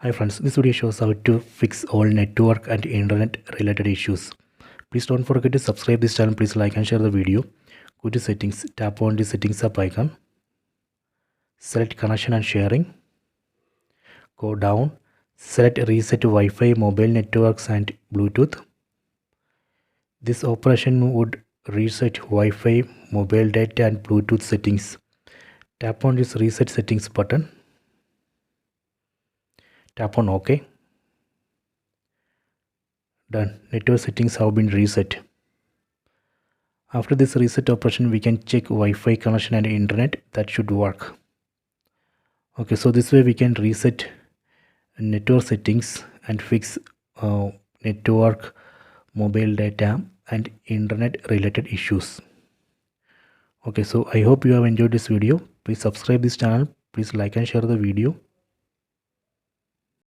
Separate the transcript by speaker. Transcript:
Speaker 1: Hi friends, this video shows how to fix all network and internet related issues. Please don't forget to subscribe this channel. Please like and share the video. Go to settings, tap on the settings app icon. Select connection and sharing. Go down, select reset Wi-Fi, mobile networks and Bluetooth. This operation would reset Wi-Fi, mobile data and Bluetooth settings. Tap on this reset settings button. Tap on OK. Done. Network settings have been reset. After this reset operation, we can check Wi-Fi connection and internet. That should work. Okay, so this way we can reset network settings and fix network, mobile data and internet related issues. Okay, so I hope you have enjoyed this video. Please subscribe this channel. Please like and share the video.